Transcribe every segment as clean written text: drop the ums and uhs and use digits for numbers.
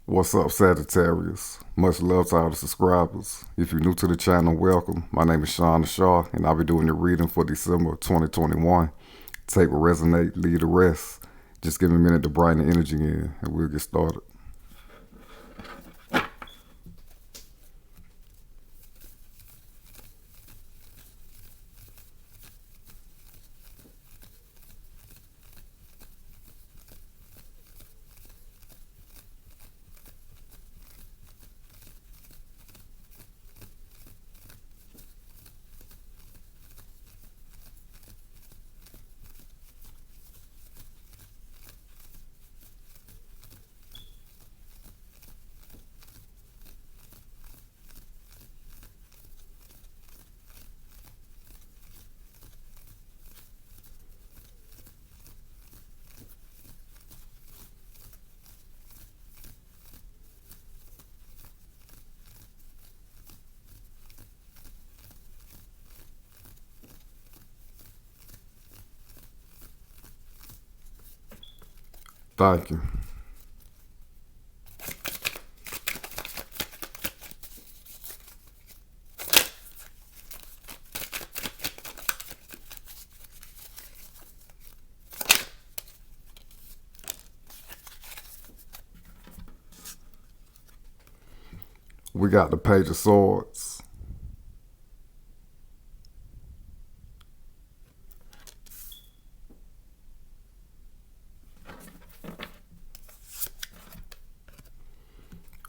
What's up, Sagittarius? Much love to all the subscribers. If you're new to the channel, welcome. My name is Sean the Shaw, and I'll be doing the reading for December 2021. Take what resonate, leave the rest. Just give me a minute to bring the energy in, and we'll get started. Thank you. We got the Page of Swords.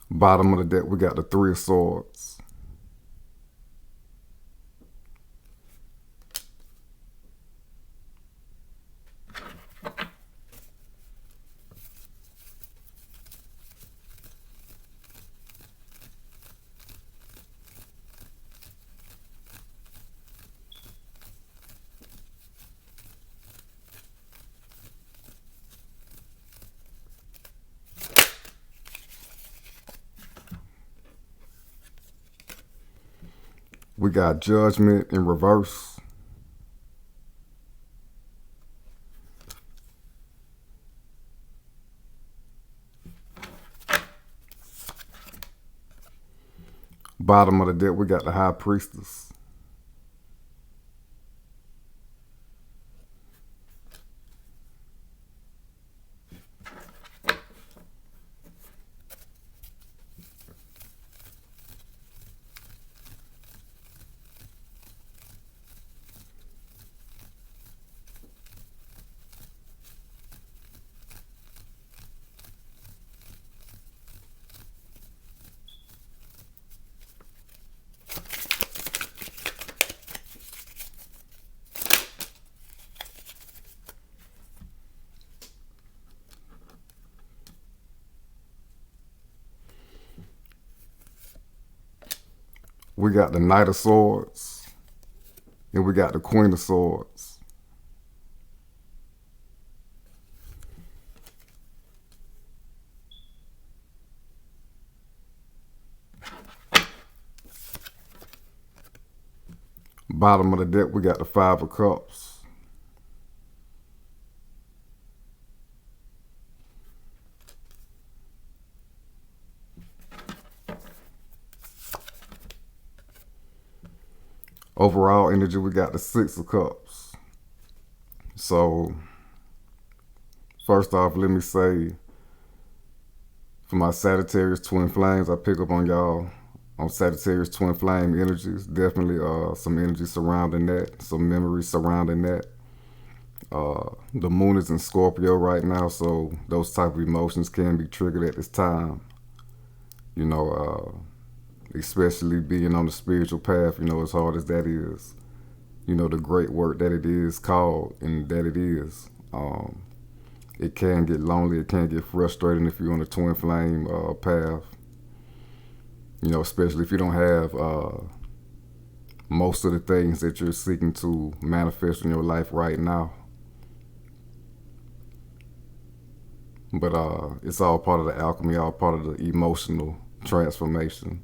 Bottom of the deck, we got the Three of Swords. We got Judgment in reverse. Bottom of the deck, we got the High Priestess. We got the Knight of Swords. And we got the Queen of Swords. Bottom of the deck, we got the Five of Cups. Overall energy, we got the Six of Cups. So, first off, let me say, for my Sagittarius twin flames, I pick up on y'all on Sagittarius twin flame energies. Definitely some energy surrounding that, some memories surrounding that. The moon is in Scorpio right now, so those type of emotions can be triggered at this time. You know, especially being on the spiritual path, as hard as that is. The great work that it is called and that it is. It can get lonely, it can get frustrating if you're on the twin flame path. Especially if you don't have most of the things that you're seeking to manifest in your life right now. But it's all part of the alchemy, all part of the emotional transformation,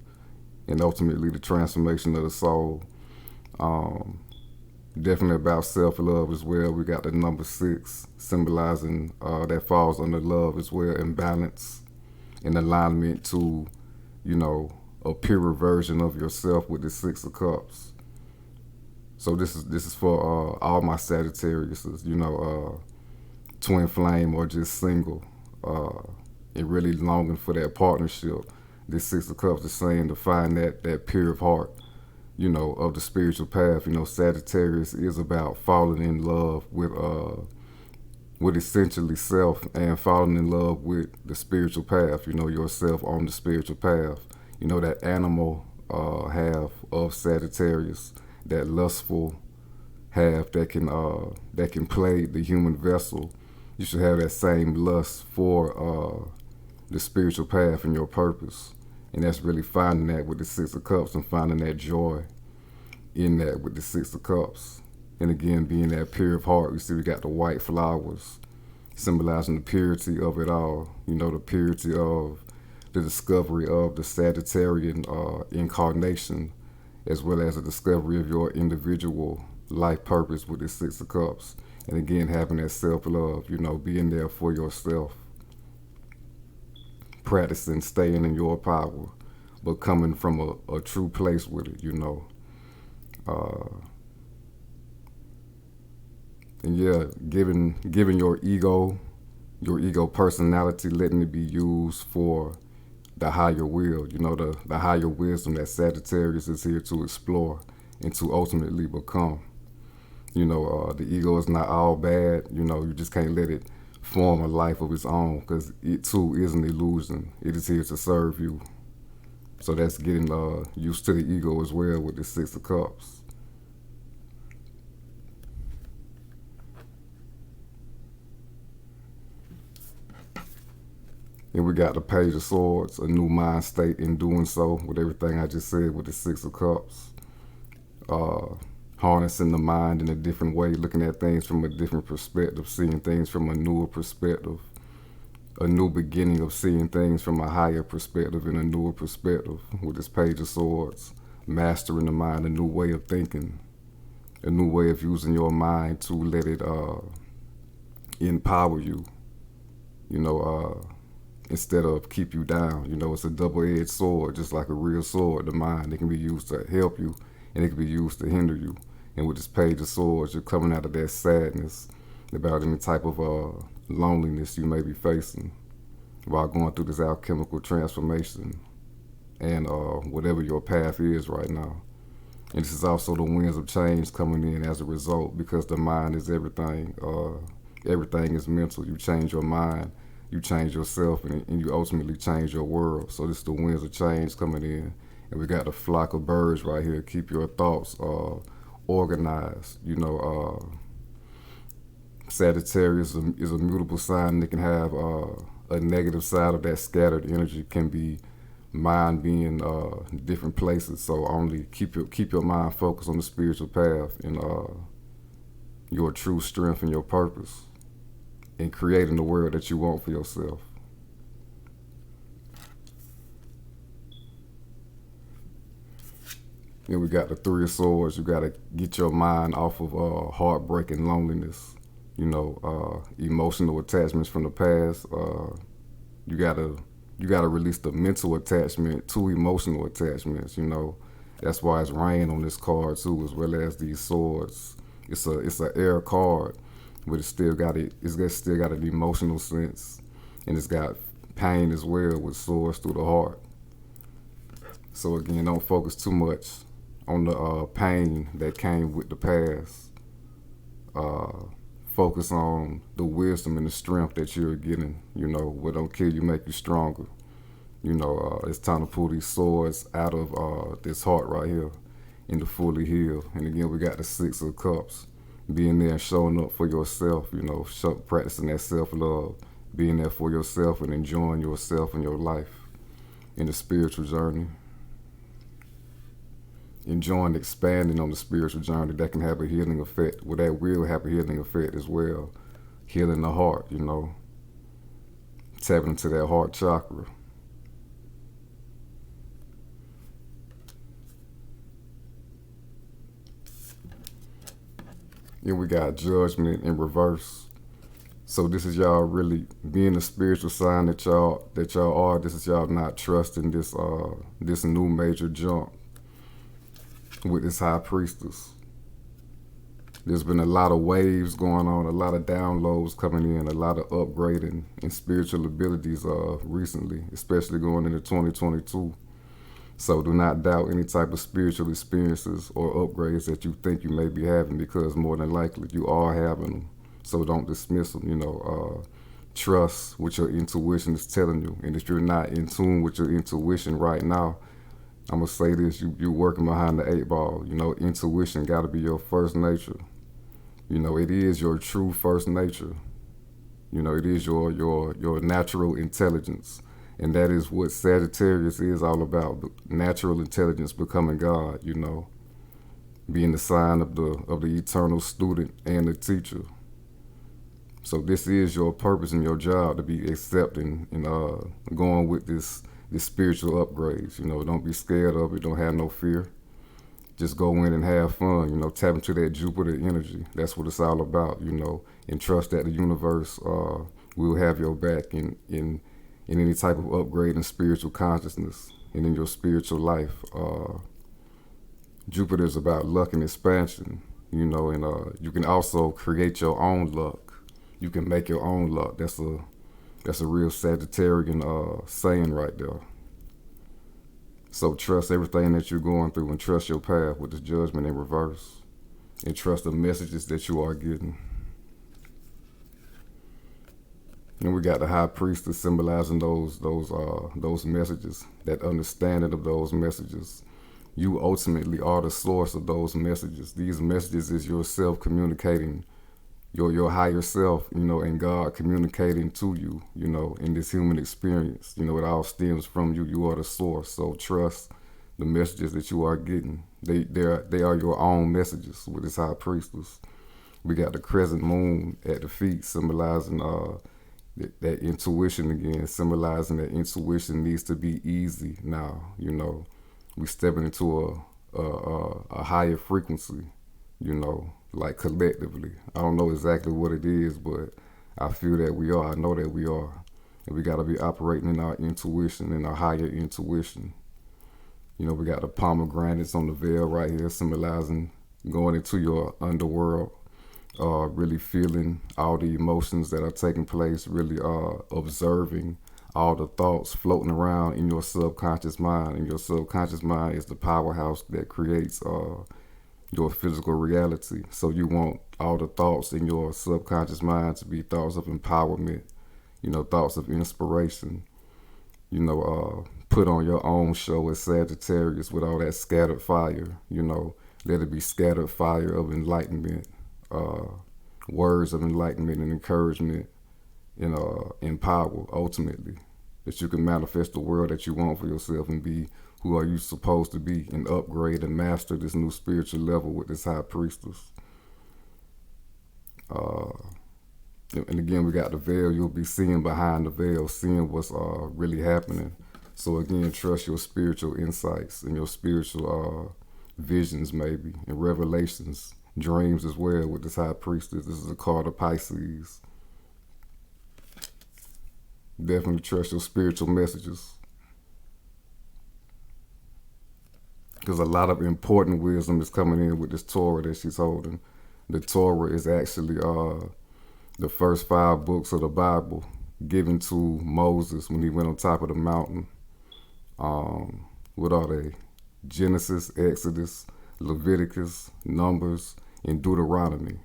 and ultimately the transformation of the soul. Definitely about self-love as well. We got the number 6 symbolizing that falls under love as well, and balance. in alignment to, you know, a purer version of yourself with the Six of Cups. So this is for all my Sagittarius, you know, twin flame or just single, and really longing for that partnership. This Six of Cups is saying to find that pure of heart, you know, of the spiritual path. You know, Sagittarius is about falling in love with essentially self and falling in love with the spiritual path. You know, yourself on the spiritual path. You know, that animal half of Sagittarius, that lustful half that can play the human vessel. You should have that same lust for the spiritual path and your purpose. And that's really finding that with the Six of Cups and finding that joy in that with the Six of Cups. And again, being that pure of heart, we see we got the white flowers symbolizing the purity of it all. You know, the purity of the discovery of the Sagittarian incarnation, as well as the discovery of your individual life purpose with the Six of Cups. And again, having that self-love, you know, being there for yourself. Practicing staying in your power, but coming from a true place with it, you know. And yeah, giving your ego personality, letting it be used for the higher will, you know, the higher wisdom that Sagittarius is here to explore and to ultimately become. You know, the ego is not all bad. You know, you just can't let it form a life of its own, because it too is an illusion. It is here to serve you. So that's getting used to the ego as well with the Six of Cups. And we got the Page of Swords, a new mind state in doing so, with everything I just said with the Six of Cups. Harnessing the mind in a different way, looking at things from a different perspective, seeing things from a newer perspective, a new beginning of seeing things from a higher perspective and a newer perspective with this Page of Swords. Mastering the mind, a new way of thinking, a new way of using your mind to let it empower you, you know, instead of keep you down. You know, it's a double-edged sword, just like a real sword, the mind. It can be used to help you, and it can be used to hinder you. And with this Page of Swords, you're coming out of that sadness about any type of loneliness you may be facing while going through this alchemical transformation and whatever your path is right now. And this is also the winds of change coming in as a result, because the mind is everything. Everything is mental. You change your mind, you change yourself, and you ultimately change your world. So this is the winds of change coming in. And we got the flock of birds right here. Keep your thoughts organized. You know, Sagittarius is a mutable sign that can have a negative side of that scattered energy, can be mind being different places. So only keep your mind focused on the spiritual path and your true strength and your purpose, and creating the world that you want for yourself. Then we got the Three of Swords. You got to get your mind off of heartbreak and loneliness. You know, emotional attachments from the past. You gotta release the mental attachment to emotional attachments. You know, that's why it's rain on this card too, as well as these swords. It's a air card, but it's still got an emotional sense, and it's got pain as well with swords through the heart. So again, don't focus too much on the pain that came with the past. Focus on the wisdom and the strength that you're getting. You know, what don't kill you make you stronger. You know, it's time to pull these swords out of this heart right here and to fully heal. And again, we got the Six of Cups. Being there and showing up for yourself, you know, practicing that self-love, being there for yourself and enjoying yourself and your life in the spiritual journey. Enjoying expanding on the spiritual journey that can have a healing effect. Well, that will have a healing effect as well. Healing the heart, you know. Tapping into that heart chakra. Then we got Judgment in reverse. So this is y'all really being the spiritual sign that y'all are. This is y'all not trusting this new major jump with this high priestess. There's been a lot of waves going on, a lot of downloads coming in, a lot of upgrading in spiritual abilities recently, especially going into 2022. So do not doubt any type of spiritual experiences or upgrades that you think you may be having, because more than likely you are having them. So don't dismiss them. Trust what your intuition is telling you. And if you're not in tune with your intuition right now, I'm going to say this, you're working behind the 8 ball. Intuition got to be your first nature. It is your true first nature. It is your natural intelligence. And that is what Sagittarius is all about. Natural intelligence, becoming God, being the sign of the eternal student and the teacher. So this is your purpose and your job, to be accepting and going with this spiritual upgrades. Don't be scared of it. Don't have no fear. Just go in and have fun. Tap into that Jupiter energy. That's what it's all about. And trust that the universe will have your back in any type of upgrade in spiritual consciousness and in your spiritual life. Jupiter is about luck and expansion. And you can also create your own luck. You can make your own luck. That's a real Sagittarian saying right there. So trust everything that you're going through, and trust your path with the judgment in reverse, and trust the messages that you are getting. And we got the high priestess symbolizing those messages, that understanding of those messages. You ultimately are the source of those messages. These messages is yourself communicating, your higher self, and God communicating to you, in this human experience. It all stems from you. You are the source. So trust the messages that you are getting. They are your own messages with this high priestess. We got the crescent moon at the feet, symbolizing that intuition again, symbolizing that intuition needs to be easy now. We stepping into a higher frequency, like collectively. I don't know exactly what it is, but I feel that we are. I know that we are. And we got to be operating in our intuition, in our higher intuition. We got the pomegranates on the veil right here, symbolizing going into your underworld, really feeling all the emotions that are taking place, really observing all the thoughts floating around in your subconscious mind. And your subconscious mind is the powerhouse that creates your physical reality. So you want all the thoughts in your subconscious mind to be thoughts of empowerment, thoughts of inspiration. Put on your own show as Sagittarius with all that scattered fire. Let it be scattered fire of enlightenment, words of enlightenment and encouragement, and power, ultimately, that you can manifest the world that you want for yourself and be who are you supposed to be, and upgrade and master this new spiritual level with this high priestess. And again, we got the veil. You'll be seeing behind the veil, seeing what's really happening. So again, trust your spiritual insights and your spiritual visions, maybe, and revelations, dreams as well with this high priestess. This is a card of Pisces. Definitely trust your spiritual messages, because a lot of important wisdom is coming in with this Torah that she's holding. The Torah is actually the first 5 books of the Bible given to Moses when he went on top of the mountain. What are they? Genesis, Exodus, Leviticus, Numbers, and Deuteronomy.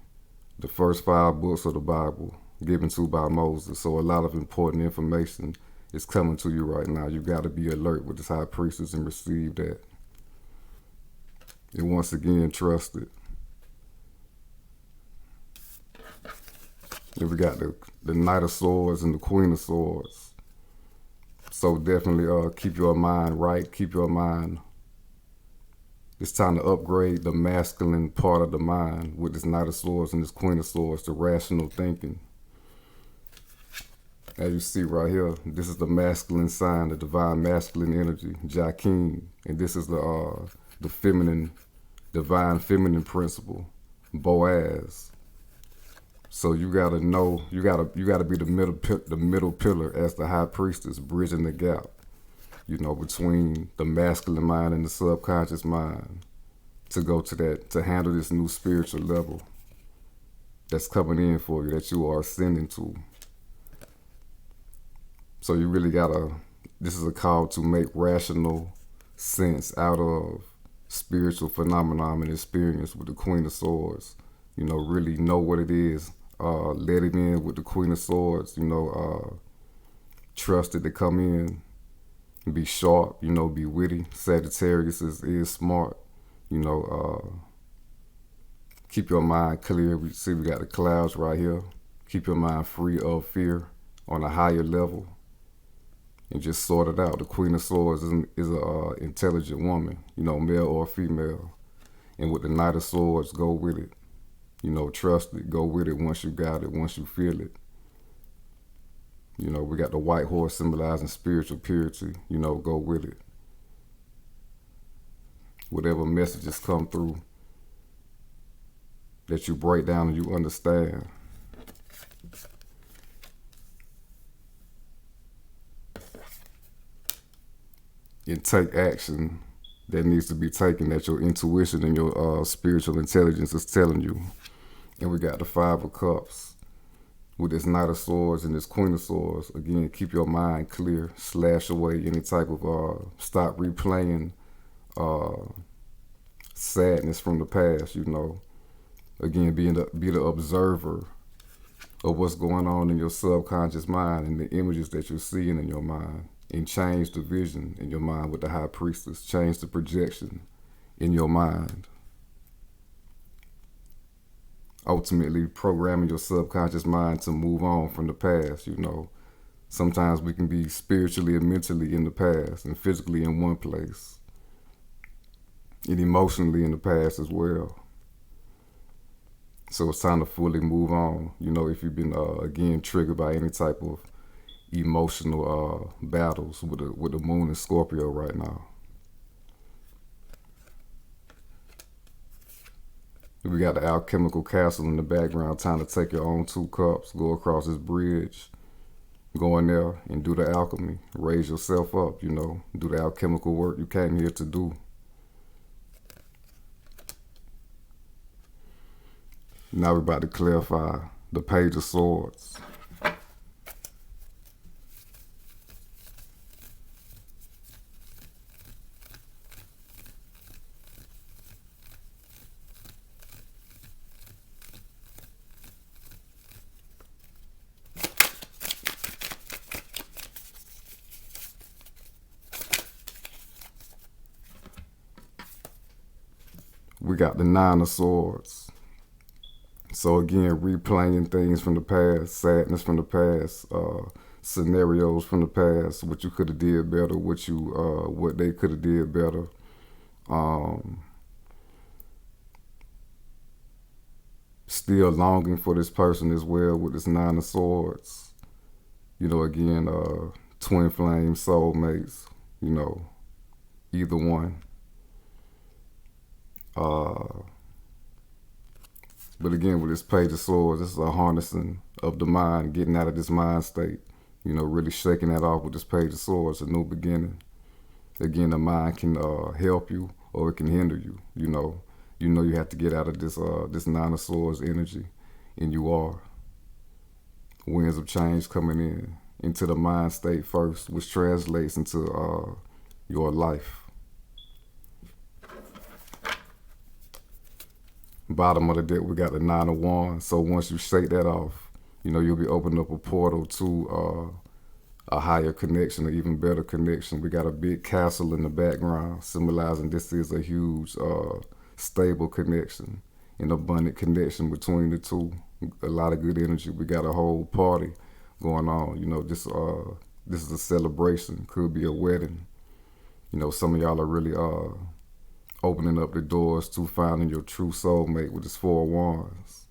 The first 5 books of the Bible given to by Moses. So a lot of important information is coming to you right now. You got to be alert with this high priestess and receive that. And once again, trust it. And we got the Knight of Swords and the Queen of Swords. So definitely keep your mind right. Keep your mind. It's time to upgrade the masculine part of the mind with this Knight of Swords and this Queen of Swords, the rational thinking. As you see right here, this is the masculine sign, the divine masculine energy, Jakim. And this is the feminine, divine feminine principle, Boaz. So you gotta know, you gotta be the middle pillar as the high priestess, bridging the gap, between the masculine mind and the subconscious mind, to go to that, to handle this new spiritual level that's coming in for you, that you are ascending to. So you really gotta, this is a call to make rational sense out of spiritual phenomenon and experience with the Queen of Swords. Really know what it is. Let it in with the Queen of Swords. Trust it to come in. Be sharp. Be witty. Sagittarius is smart. Keep your mind clear. We see we got the clouds right here. Keep your mind free of fear on a higher level, and just sort it out. The Queen of Swords is a intelligent woman, male or female. And with the Knight of Swords, go with it. Trust it. Go with it once you got it, once you feel it. We got the white horse symbolizing spiritual purity. Go with it. Whatever messages come through that you break down and you understand. And take action that needs to be taken, that your intuition and your spiritual intelligence is telling you. And we got the Five of Cups with this Knight of Swords and this Queen of Swords. Again, keep your mind clear. Slash away any type of, stop replaying sadness from the past, Again, be the observer of what's going on in your subconscious mind and the images that you're seeing in your mind. And change the vision in your mind with the High Priestess. Change the projection in your mind. Ultimately, programming your subconscious mind to move on from the past, Sometimes we can be spiritually and mentally in the past, and physically in one place, and emotionally in the past as well. So it's time to fully move on. If you've been, again, triggered by any type of emotional battles with the moon in Scorpio right now. We got the alchemical castle in the background. Time to take your own 2 cups, go across this bridge, go in there and do the alchemy. Raise yourself up, do the alchemical work you came here to do. Now we're about to clarify the Page of Swords. We got the Nine of Swords. So again, replaying things from the past, sadness from the past, scenarios from the past, what you could have did better, what they could have did better. Still longing for this person as well with this Nine of Swords. Again, twin flame soulmates, either one. But again, with this Page of Swords, this is a harnessing of the mind, getting out of this mind state, really shaking that off with this Page of Swords, a new beginning. Again, the mind can help you or it can hinder you, you have to get out of this Nine of Swords energy, and you are. Winds of change coming into the mind state first, which translates into your life. Bottom of the deck, we got the Nine of Wands. So once you shake that off, you'll be opening up a portal to a higher connection, an even better connection. We got a big castle in the background, symbolizing this is a huge, stable connection, an abundant connection between the two. A lot of good energy. We got a whole party going on. This is a celebration. Could be a wedding. Some of y'all are really opening up the doors to finding your true soulmate with this Four of Wands.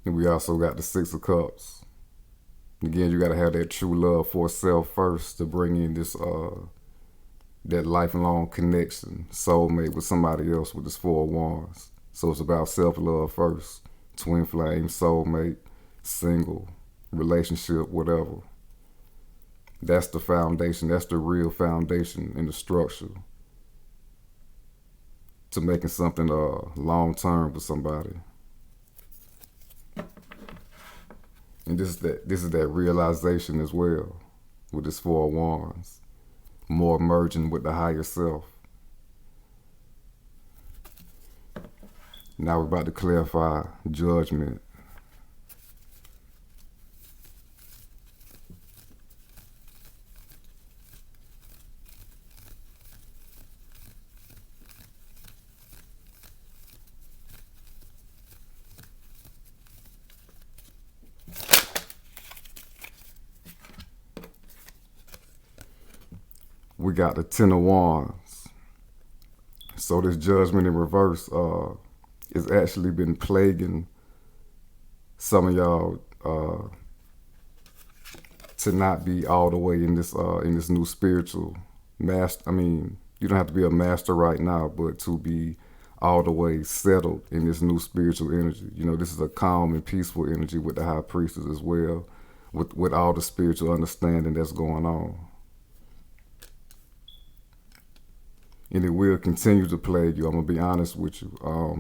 And we also got the Six of Cups. Again, you got to have that true love for self first to bring in this that lifelong connection, soulmate with somebody else with this Four of Wands. So it's about self-love first. Twin flame, soulmate, single, relationship, whatever. That's the foundation. That's the real foundation in the structure to making something long-term with somebody. And this is that realization as well with this Four of Wands. More merging with the higher self. Now we're about to clarify judgment. We got the Ten of Wands. So this judgment in reverse has actually been plaguing some of y'all to not be all the way in this new spiritual master. I mean, you don't have to be a master right now, but to be all the way settled in this new spiritual energy. You know, this is a calm and peaceful energy with the High Priestess as well, with all the spiritual understanding that's going on. And it will continue to plague you. I'm going to be honest with you,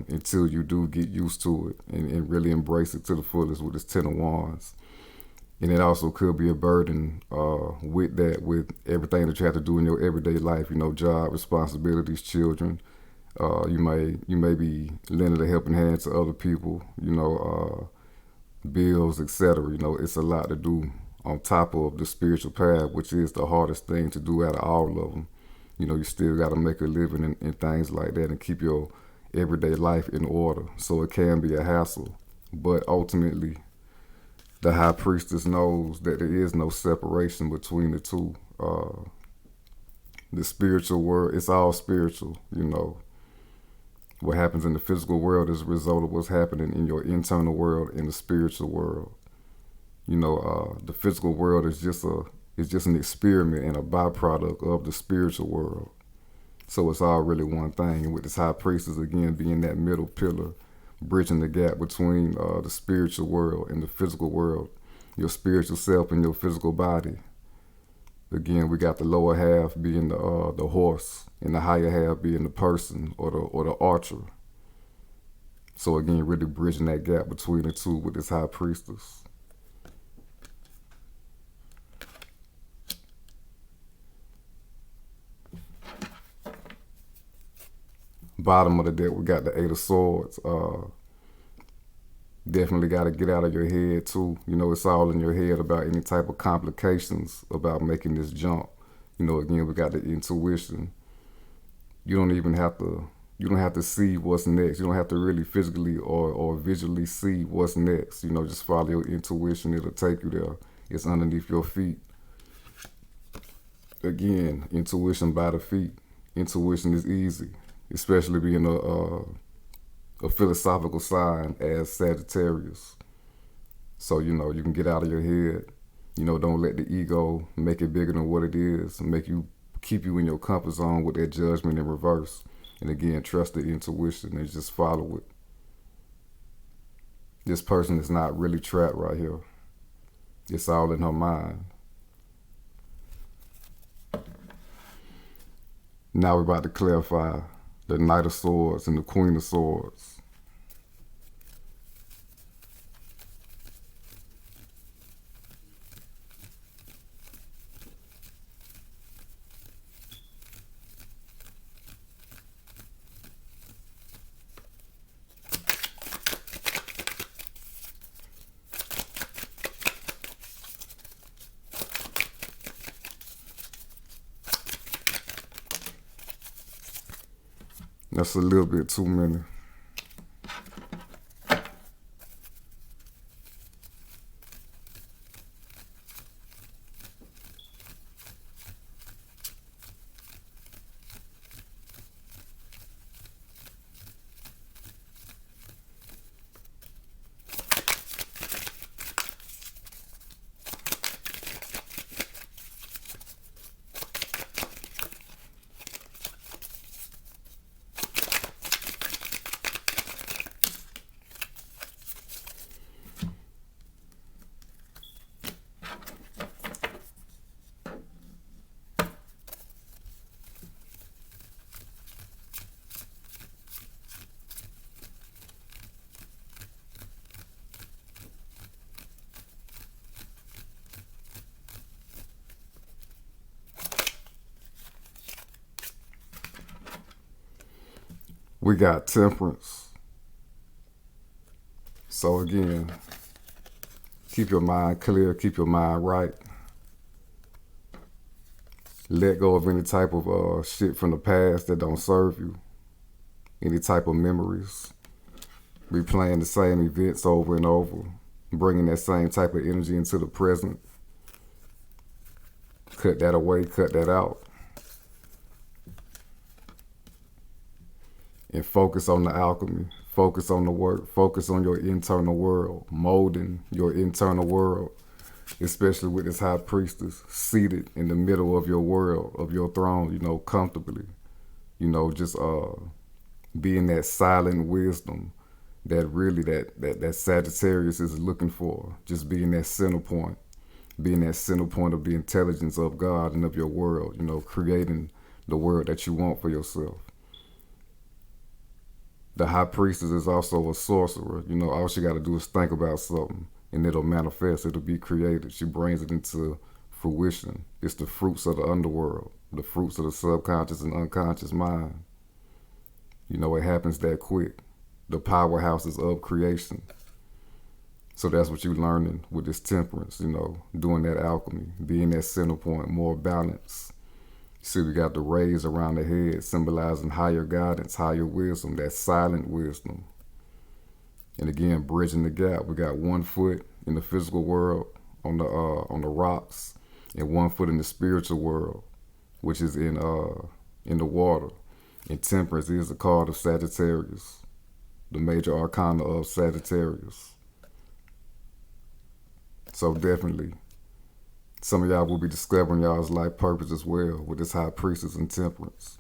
until you do get used to it and really embrace it to the fullest with this Ten of Wands. And it also could be a burden with everything that you have to do in your everyday life, you know, job, responsibilities, children. You may be lending a helping hand to other people, you know, bills, etc. You know, it's a lot to do on top of the spiritual path, which is the hardest thing to do out of all of them. You know, you still got to make a living and things like that and keep your everyday life in order. So it can be a hassle. But ultimately, the High Priestess knows that there is no separation between the two. The spiritual world, it's all spiritual, you know. What happens in the physical world is a result of what's happening in your internal world, in the spiritual world. You know, the physical world is just an experiment and a byproduct of the spiritual world. So it's all really one thing. And with this High Priestess, again, being that middle pillar, bridging the gap between the spiritual world and the physical world, your spiritual self and your physical body. Again, we got the lower half being the horse and the higher half being the person or the archer. So again, really bridging that gap between the two with this High Priestess. Bottom of the deck, we got the Eight of Swords. Definitely got to get out of your head too. You know, it's all in your head about any type of complications about making this jump. You know, again, we got the intuition. You don't have to see what's next. You don't have to really physically or visually see what's next. You know, just follow your intuition. It'll take you there. It's underneath your feet. Again, intuition by the feet. Intuition is easy, especially being a philosophical sign as Sagittarius. So, you know, you can get out of your head. You know, don't let the ego make it bigger than what it is and keep you in your comfort zone with that judgment in reverse. And again, trust the intuition and just follow it. This person is not really trapped right here. It's all in her mind. Now we're about to clarify the Knight of Swords and the Queen of Swords. That's a little bit too many. We got Temperance. So again, keep your mind clear, keep your mind right. Let go of any type of shit from the past that don't serve you. Any type of memories. Replaying the same events over and over. Bringing that same type of energy into the present. Cut that away, cut that out. And focus on the alchemy. Focus on the work. Focus on your internal world. Molding your internal world. Especially with this high priestess seated in the middle of your world, of your throne, comfortably. Just being that silent wisdom that really that Sagittarius is looking for. Just being that center point. Being that center point of the intelligence of God and of your world, creating the world that you want for yourself. The high priestess is also a sorcerer. All she got to do is think about something and it'll manifest, it'll be created. She brings it into fruition. It's the fruits of the underworld, the fruits of the subconscious and unconscious mind. It happens that quick. The powerhouses of creation. So that's what you're learning with this temperance, doing that alchemy, being that center point, more balance. See, we got the rays around the head symbolizing higher guidance, higher wisdom, that silent wisdom. And again, bridging the gap. We got 1 foot in the physical world on the rocks, and 1 foot in the spiritual world, which is in the water. And Temperance is the card of Sagittarius, the major arcana of Sagittarius. So definitely, some of y'all will be discovering y'all's life purpose as well with this high priestess and Temperance.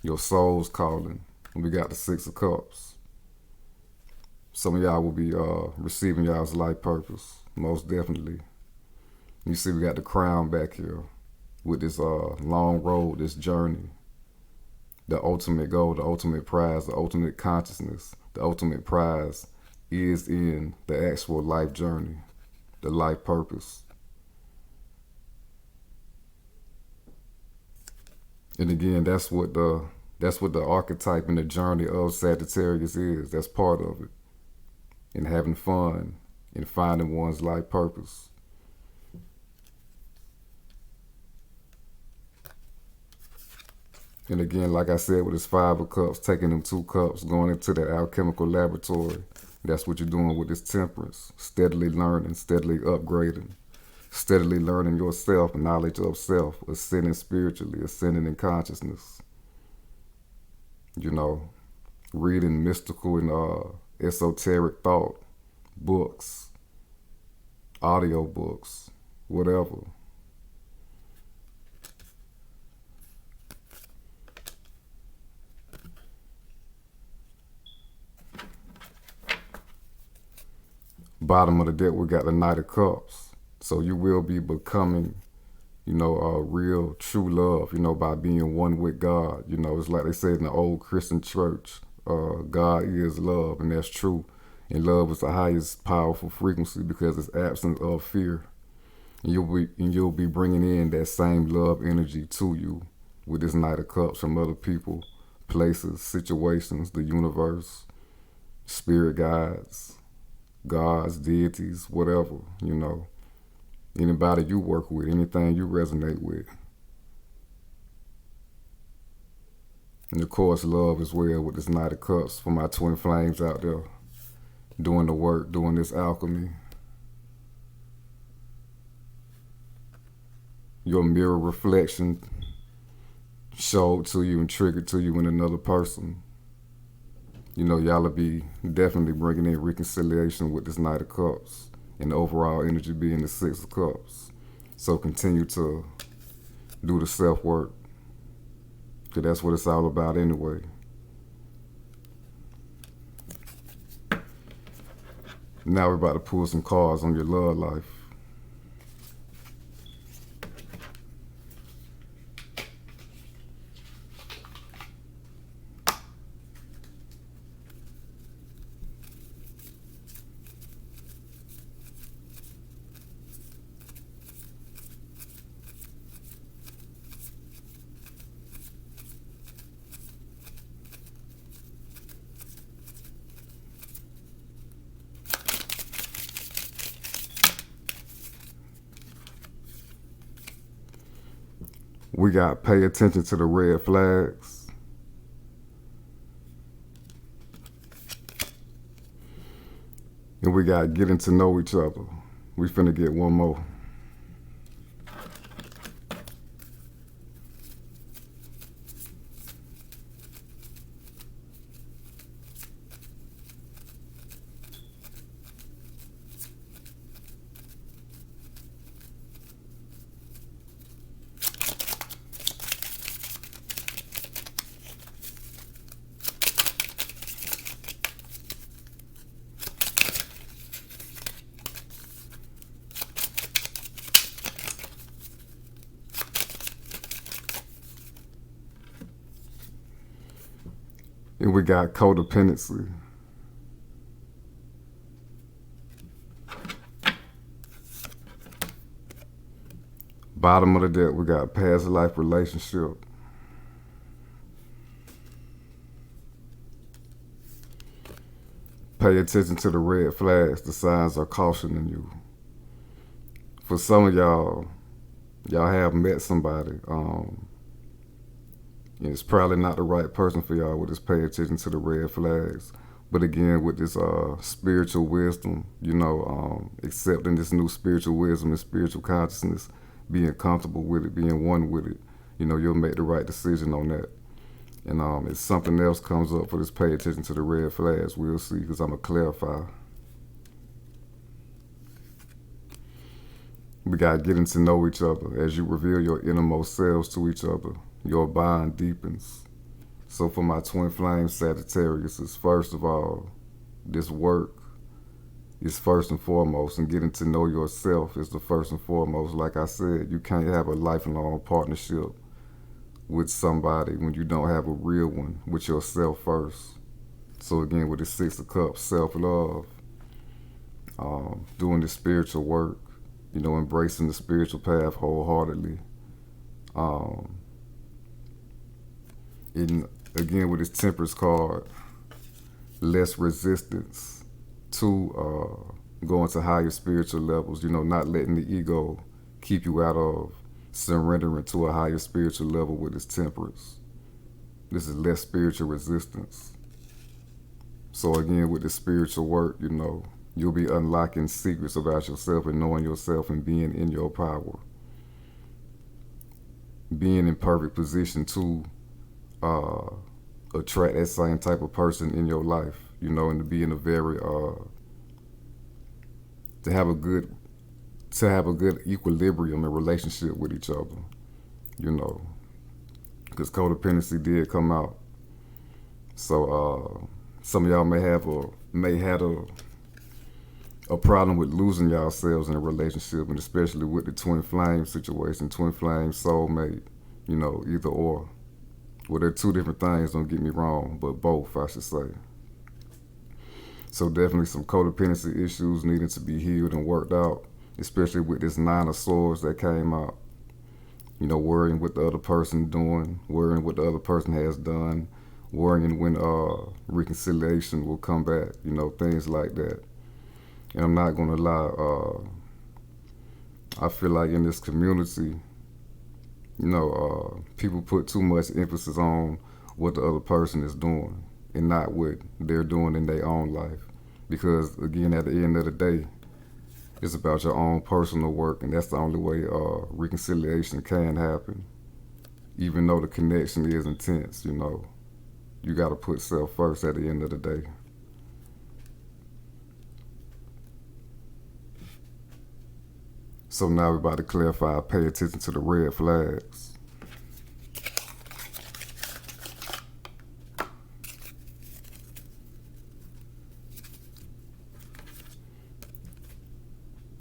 Your soul's calling. And we got the 6 of Cups. Some of y'all will be receiving y'all's life purpose, most definitely. You see we got the crown back here with this long road, this journey. The ultimate goal, the ultimate prize, the ultimate consciousness, the ultimate prize is in the actual life journey, the life purpose. And again, that's what the archetype and the journey of Sagittarius is. That's part of it. And having fun and finding one's life purpose. And again, like I said, with this 5 of Cups, taking them 2 cups, going into that alchemical laboratory, that's what you're doing with this Temperance. Steadily learning, steadily upgrading, steadily learning yourself, knowledge of self, ascending spiritually, ascending in consciousness. Reading mystical and esoteric thought, books, audio books, whatever. Bottom of the deck, we got the Knight of Cups. So you will be becoming, a real true love, by being one with God. It's like they said in the old Christian church, God is love, and that's true. And love is the highest powerful frequency because it's absence of fear. And you'll be bringing in that same love energy to you with this Knight of Cups from other people, places, situations, the universe, spirit guides, gods, deities, whatever, Anybody you work with, anything you resonate with. And of course, love as well with this Knight of Cups for my twin flames out there doing the work, doing this alchemy. Your mirror reflection showed to you and triggered to you in another person. Y'all will be definitely bringing in reconciliation with this Knight of Cups and the overall energy being the 6 of Cups. So continue to do the self-work because that's what it's all about anyway. Now we're about to pull some cards on your love life. We got pay attention to the red flags. And we got getting to know each other. We finna get one more. And we got codependency. Bottom of the deck, we got past life relationship. Pay attention to the red flags. The signs are cautioning you. For some of y'all have met somebody. And it's probably not the right person for y'all with this pay attention to the red flags. But again, with this spiritual wisdom, accepting this new spiritual wisdom and spiritual consciousness, being comfortable with it, being one with it, you'll make the right decision on that. And if something else comes up for this pay attention to the red flags, we'll see, because I'm going to clarify. We got getting to know each other. As you reveal your innermost selves to each other, your bond deepens. So for my twin flame Sagittarius, is first of all, this work is first and foremost, and getting to know yourself is the first and foremost. Like I said, you can't have a lifelong partnership with somebody when you don't have a real one with yourself first. So again, with the Six of Cups, self-love, doing the spiritual work, embracing the spiritual path wholeheartedly. And again, with this Temperance card, less resistance to going to higher spiritual levels, not letting the ego keep you out of surrendering to a higher spiritual level with this Temperance. This is less spiritual resistance. So again, with the spiritual work, you'll be unlocking secrets about yourself and knowing yourself and being in your power. Being in perfect position to attract that same type of person in your life, and to be in a very to have a good equilibrium and relationship with each other, because codependency did come out. So some of y'all may have a problem with losing yourselves in a relationship, and especially with the twin flame situation, twin flame, soulmate, either or. Well, they're two different things, don't get me wrong, but both, I should say. So definitely some codependency issues needing to be healed and worked out, especially with this Nine of Swords that came out. Worrying what the other person doing, worrying what the other person has done, worrying when reconciliation will come back, things like that. And I'm not gonna lie, I feel like in this community, people put too much emphasis on what the other person is doing and not what they're doing in their own life. Because again, at the end of the day, it's about your own personal work, and that's the only way reconciliation can happen. Even though the connection is intense, you gotta put self first at the end of the day. So now we're about to clarify, pay attention to the red flags.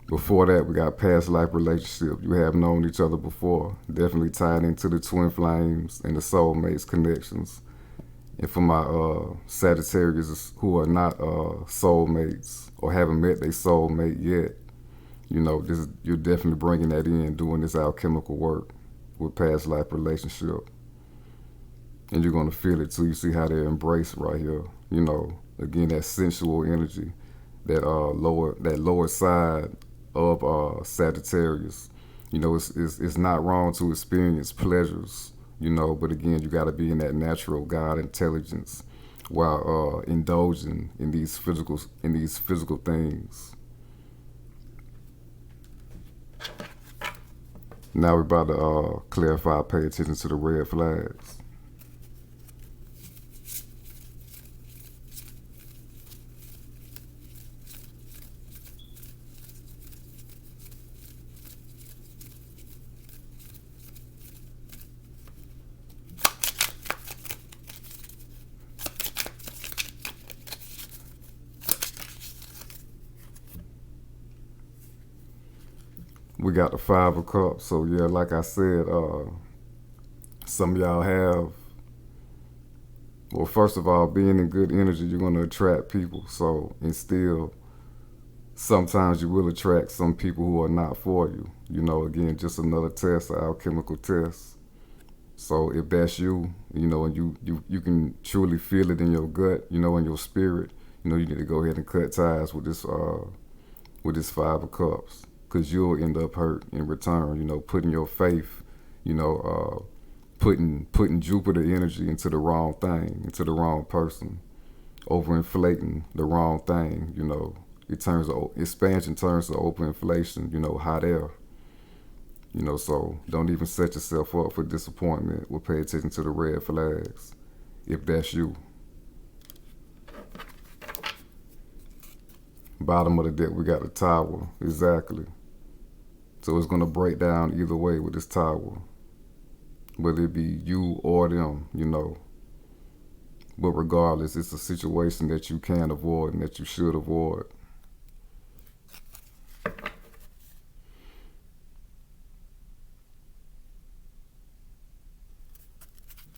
Before that, we got past life relationship. You have known each other before. Definitely tied into the twin flames and the soulmates connections. And for my Sagittarius who are not soulmates or haven't met their soulmate yet, you're definitely bringing that in, doing this alchemical work with past life relationship. And you're going to feel it too. You see how they're embraced right here. Again, that sensual energy, that lower side of Sagittarius, You know, it's not wrong to experience pleasures, you know, but again, you got to be in that natural God intelligence while indulging in these physical things. Now we're about to clarify, pay attention to the red flags. We got the Five of Cups. So yeah, like I said, some of y'all have. Well, first of all, being in good energy, you're gonna attract people. So and still, sometimes you will attract some people who are not for you. You know, again, just another test, an alchemical test. So if that's you, you know, and you can truly feel it in your gut, you know, in your spirit, you know, you need to go ahead and cut ties with this Five of Cups, because you'll end up hurt in return. You know, putting your faith, you know, putting Jupiter energy into the wrong thing, into the wrong person, overinflating the wrong thing. You know, expansion turns to overinflation. You know, hot air. You know, so don't even set yourself up for disappointment. We'll pay attention to the red flags if that's you. Bottom of the deck, we got the Tower. Exactly. So it's going to break down either way with this Tower, whether it be you or them, you know. But regardless, it's a situation that you can avoid and that you should avoid.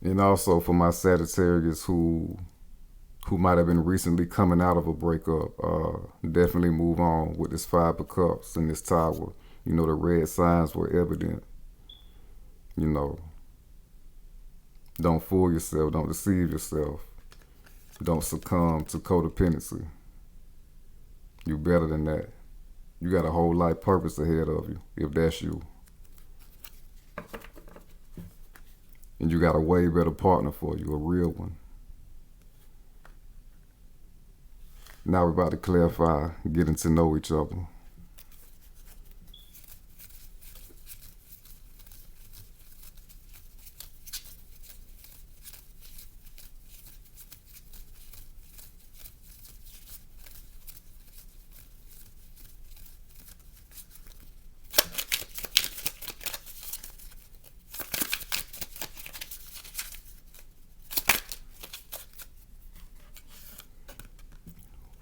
And also for my Sagittarius who might have been recently coming out of a breakup, definitely move on with this Five of Cups and this Tower. You know, the red signs were evident. You know, don't fool yourself, don't deceive yourself, don't succumb to codependency. You better than that. You got a whole life purpose ahead of you, if that's you. And you got a way better partner for you, a real one. Now we're about to clarify, getting to know each other.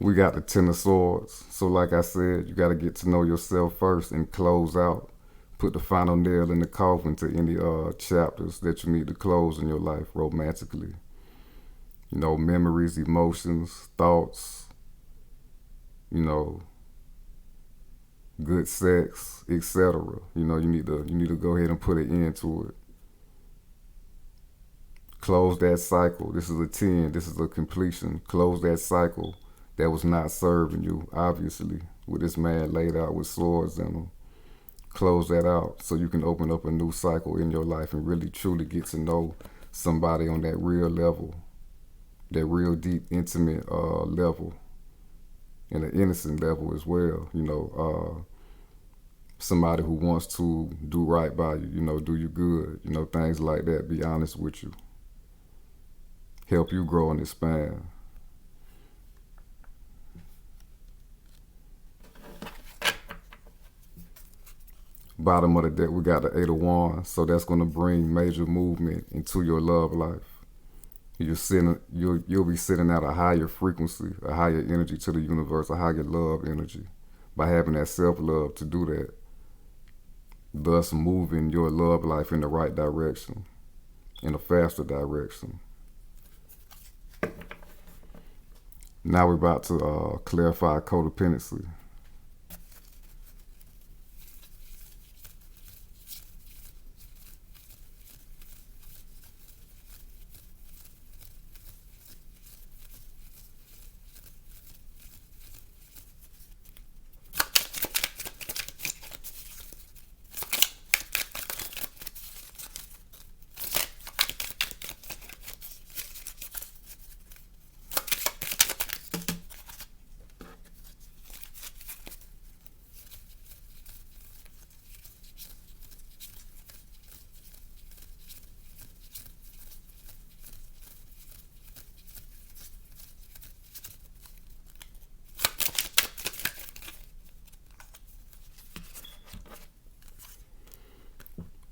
We got the Ten of Swords. So like I said, you got to get to know yourself first and close out. Put the final nail in the coffin to any chapters that you need to close in your life romantically. You know, memories, emotions, thoughts, you know, good sex, etc. You know, you need to go ahead and put an end to it. Close that cycle. This is a 10. This is a completion. Close that cycle that was not serving you, obviously, with this man laid out with swords in him. Close that out so you can open up a new cycle in your life and really truly get to know somebody on that real level, that real deep, intimate level, and an innocent level as well. You know, somebody who wants to do right by you, you know, do you good, you know, things like that, be honest with you, help you grow and expand. Bottom of the deck, we got the Eight of Wands, so that's going to bring major movement into your love life. You'll be sitting at a higher frequency, a higher energy to the universe, a higher love energy, by having that self-love to do that, thus moving your love life in the right direction, in a faster direction. Now we're about to clarify codependency.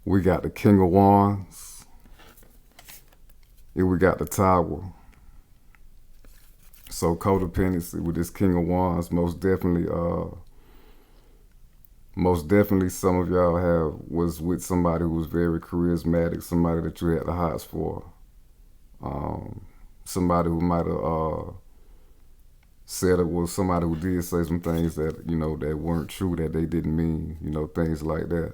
We got the King of Wands, and we got the Tower. So codependency with this King of Wands, most definitely some of y'all was with somebody who was very charismatic, somebody that you had the hots for. Somebody who might have said it was somebody who did say some things that, that weren't true, that they didn't mean, things like that.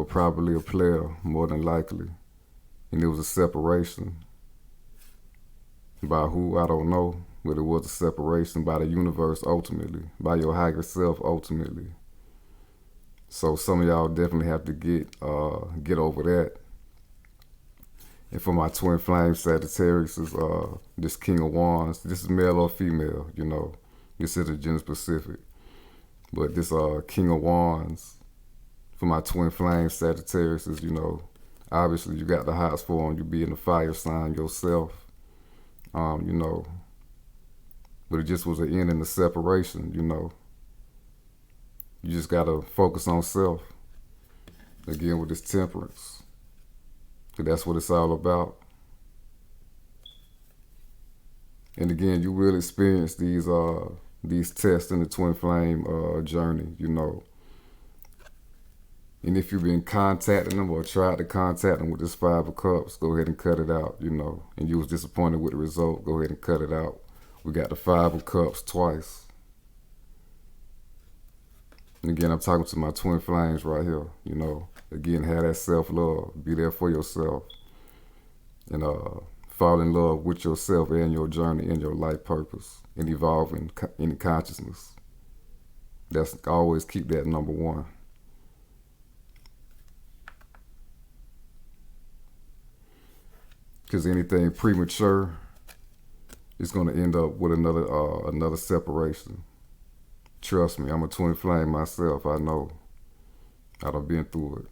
Probably a player, more than likely. And it was a separation. By who, I don't know, but it was a separation by the universe ultimately, by your higher self ultimately. So some of y'all definitely have to get over that. And for my twin flame Sagittarius is this King of Wands. This is male or female, This isn't gender specific. But this King of Wands for my twin flame Sagittarius is, obviously you got the hots for him. You be in the fire sign yourself, But it just was an end in the separation, You just got to focus on self. Again, with this temperance. Because that's what it's all about. And again, you will experience these tests in the twin flame journey, And if you've been contacting them or tried to contact them with this Five of Cups, go ahead and cut it out, And you was disappointed with the result, go ahead and cut it out. We got the Five of Cups twice. And again, I'm talking to my twin flames right here, Again, have that self-love. Be there for yourself. And fall in love with yourself and your journey and your life purpose. And evolving in consciousness. That's always keep that number one. Because anything premature is going to end up with another separation. Trust me, I'm a twin flame myself. I know. I done been through it.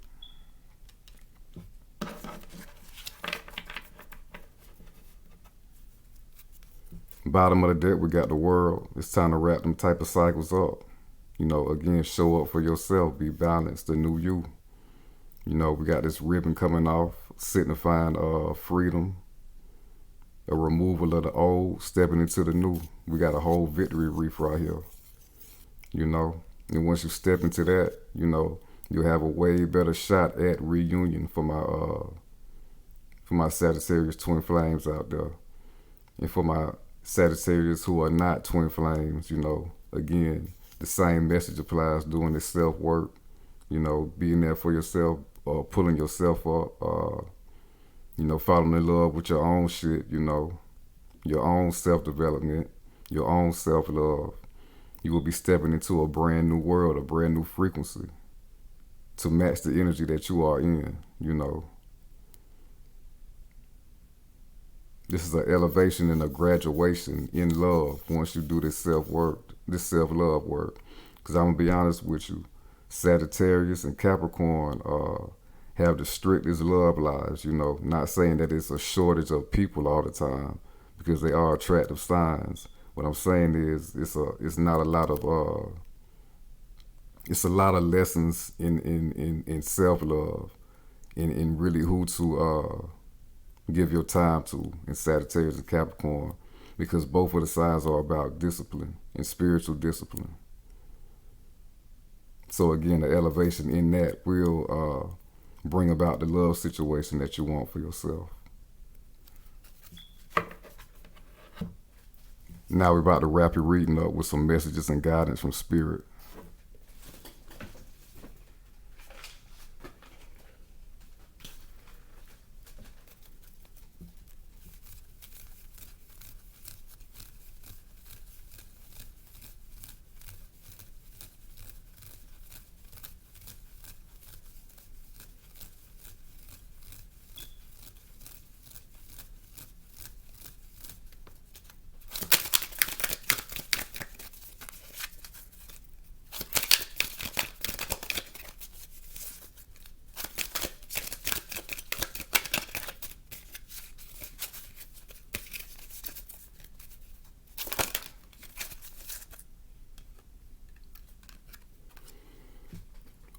Bottom of the deck, we got the World. It's time to wrap them type of cycles up. Again, show up for yourself. Be balanced, the new you. We got this ribbon coming off, signifying freedom, a removal of the old, stepping into the new. We got a whole victory wreath right here. And once you step into that, you'll have a way better shot at reunion for my Sagittarius twin flames out there. And for my Sagittarius who are not twin flames, again, the same message applies, doing this self-work, being there for yourself, pulling yourself up, falling in love with your own shit, your own self-development, your own self-love. You will be stepping into a brand new world, a brand new frequency to match the energy that you are in, This is an elevation and a graduation in love once you do this self-work, this self-love work. Because I'm going to be honest with you, Sagittarius and Capricorn have the strictest love lives, Not saying that it's a shortage of people all the time, because they are attractive signs. What I'm saying is it's not a lot of it's a lot of lessons in self-love, in really who to give your time to in Sagittarius and Capricorn, because both of the signs are about discipline and spiritual discipline. So again, the elevation in that will bring about the love situation that you want for yourself. Now we're about to wrap your reading up with some messages and guidance from Spirit.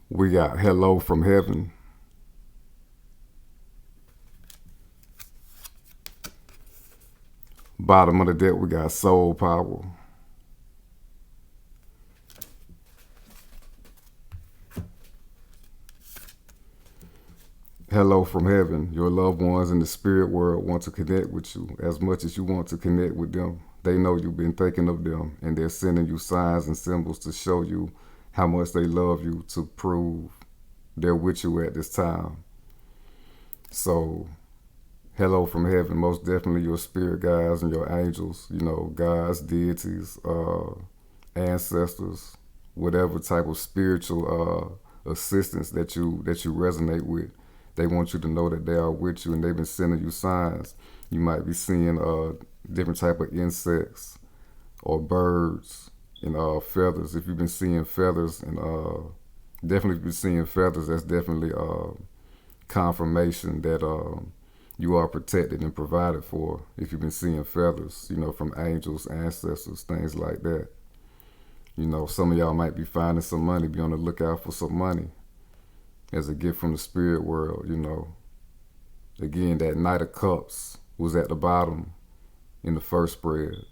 We got Hello from Heaven. Bottom of the deck, we got soul power. Hello from heaven. Your loved ones in the spirit world want to connect with you as much as you want to connect with them. They know you've been thinking of them, and they're sending you signs and symbols to show you how much they love you, to prove they're with you at this time. So, hello from heaven. Most definitely your spirit guides and your angels, gods, deities, ancestors, whatever type of spiritual assistance that you resonate with. They want you to know that they are with you, and they've been sending you signs. You might be seeing different type of insects or birds and feathers. If you've been seeing feathers, and definitely been seeing feathers, that's definitely confirmation that you are protected and provided for. If you've been seeing feathers, from angels, ancestors, things like that. Some of y'all might be finding some money. Be on the lookout for some money as a gift from the spirit world. Again, that Knight of Cups was at the bottom in the first spread.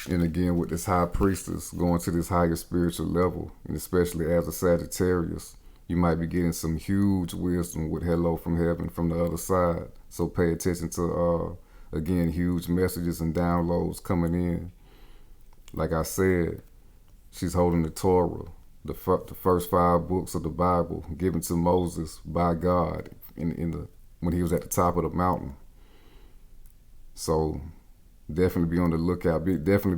And again, with this high priestess going to this higher spiritual level, and especially as a Sagittarius, you might be getting some huge wisdom with hello from heaven from the other side. So pay attention to, again, huge messages and downloads coming in. Like I said, she's holding the Torah, the first 5 books of the Bible given to Moses by God when he was at the top of the mountain. So definitely be on the lookout. Definitely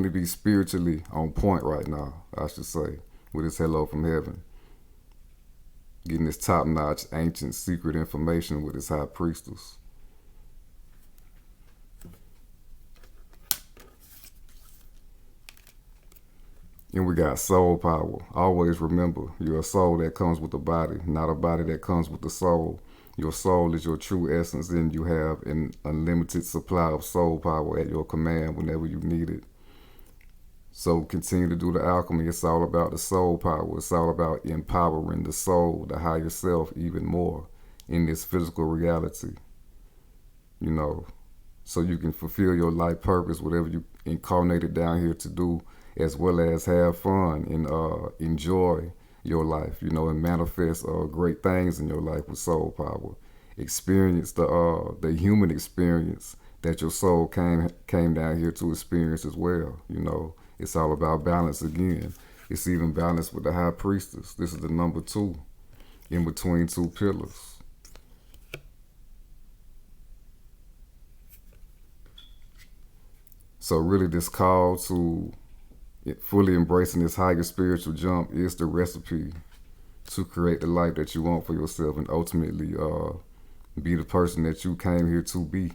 be spiritually on point right now, I should say, with this hello from heaven. Getting this top-notch, ancient, secret information with this high priestess. And we got soul power. Always remember, you're a soul that comes with a body, not a body that comes with the soul. Your soul is your true essence, and you have an unlimited supply of soul power at your command whenever you need it. So continue to do the alchemy. It's all about the soul power. It's all about empowering the soul, the higher self, even more in this physical reality. So you can fulfill your life purpose, whatever you incarnated down here to do, as well as have fun and enjoy your life, and manifest great things in your life with soul power. Experience the human experience that your soul came down here to experience as well. It's all about balance again. It's even balanced with the high priestess. This is the number 2 in between 2 pillars. So really this call to fully embracing this higher spiritual jump is the recipe to create the life that you want for yourself and ultimately be the person that you came here to be.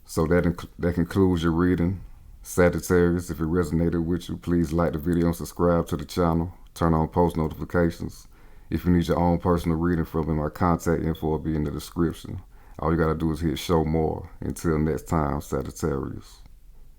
So that concludes your reading. Sagittarius, if it resonated with you, please like the video and subscribe to the channel. Turn on post notifications. If you need your own personal reading from me, my contact info will be in the description. All you gotta do is hit show more. Until next time, Sagittarius.